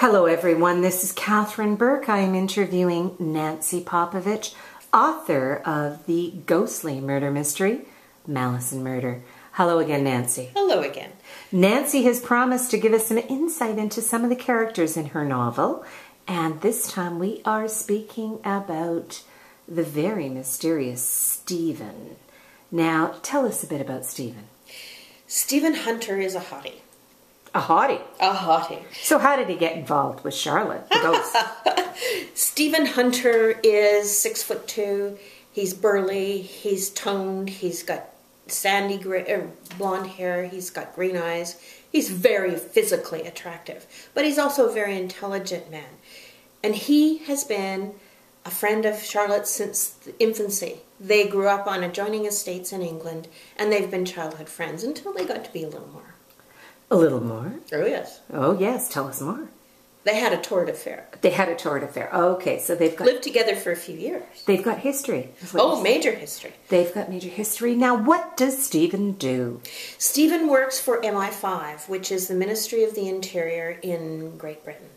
Hello everyone, this is Kathryn Burke. I am interviewing Nancy Popovich, author of the ghostly murder mystery, Malice Murder. Hello again, Nancy. Hello again. Nancy has promised to give us some insight into some of the characters in her novel, and this time we are speaking about the very mysterious Stephen. Now, tell us a bit about Stephen. Stephen Hunter is a hottie. A hottie? A hottie. So how did he get involved with Charlotte, the ghost? Stephen Hunter is 6'2". He's burly. He's toned. He's got sandy blonde hair. He's got green eyes. He's very physically attractive. But he's also a very intelligent man. And he has been a friend of Charlotte's since infancy. They grew up on adjoining estates in England, and they've been childhood friends until they got to be a little more. A little more? Oh, yes. Oh, yes. Tell us more. They had a torrid affair. They had a torrid affair. Okay, so they've got... lived together for a few years. They've got history. Oh, major history. They've got major history. Now, what does Stephen do? Stephen works for MI5, which is the Ministry of the Interior in Great Britain.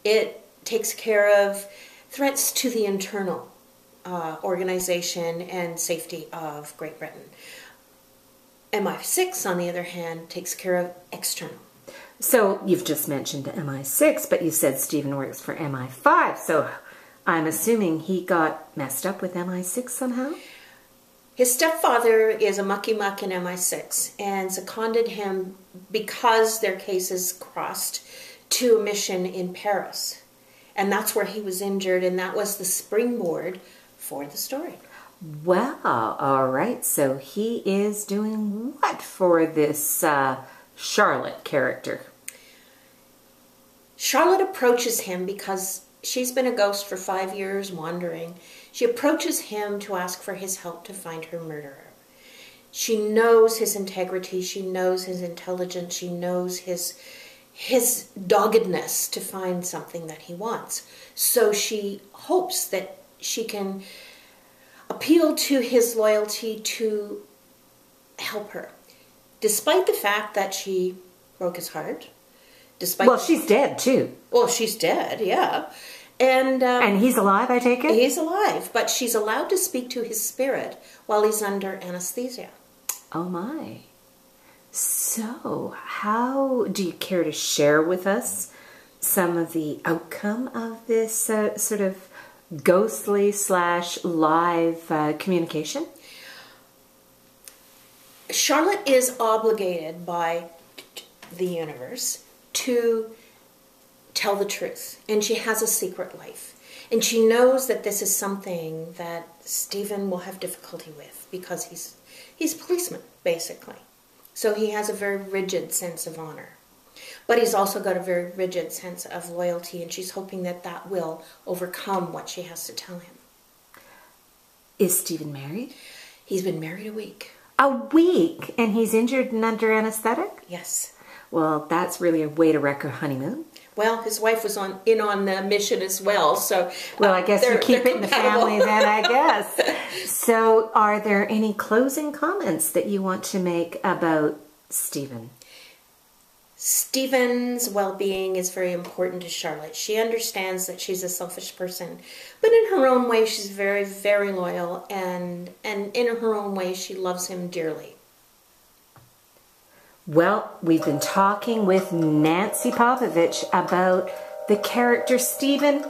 It takes care of threats to the internal organization and safety of Great Britain. MI6, on the other hand, takes care of external. So you've just mentioned MI6, but you said Stephen works for MI5, so I'm assuming he got messed up with MI6 somehow? His stepfather is a mucky-muck in MI6 and seconded him because their cases crossed to a mission in Paris. And that's where he was injured, and that was the springboard for the story. Well, all right. So he is doing what for this Charlotte character? Charlotte approaches him because she's been a ghost for 5 years wandering. She approaches him to ask for his help to find her murderer. She knows his integrity. She knows his intelligence. She knows his doggedness to find something that he wants. So she hopes that she can appeal to his loyalty to help her, despite the fact that she broke his heart. Well, she's dead too. Well, she's dead, yeah. And he's alive, I take it? He's alive, but she's allowed to speak to his spirit while he's under anesthesia. Oh my. So, how do you care to share with us some of the outcome of this sort of ghostly / live communication? Charlotte is obligated by the universe to tell the truth, and she has a secret life. And she knows that this is something that Stephen will have difficulty with because he's a policeman, basically. So he has a very rigid sense of honor. But he's also got a very rigid sense of loyalty, and she's hoping that that will overcome what she has to tell him. Is Stephen married? He's been married a week. A week? And he's injured and under anesthetic? Yes. Well, that's really a way to wreck a honeymoon. Well, his wife was in on the mission as well, so... Well, I guess you keep it in the family then, I guess. So, are there any closing comments that you want to make about Stephen? Stephen's well-being is very important to Charlotte. She understands that she's a selfish person, but in her own way, she's very, very loyal, and in her own way, she loves him dearly. Well, we've been talking with Nancy Popovich about the character Stephen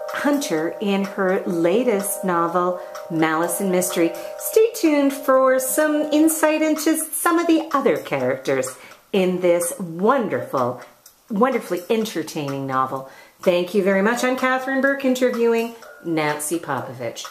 Hunter in her latest novel, Malice and Mystery. Stay tuned for some insight into some of the other characters in this wonderfully entertaining novel. Thank you very much. I'm Kathryn Burke interviewing Nancy Popovich.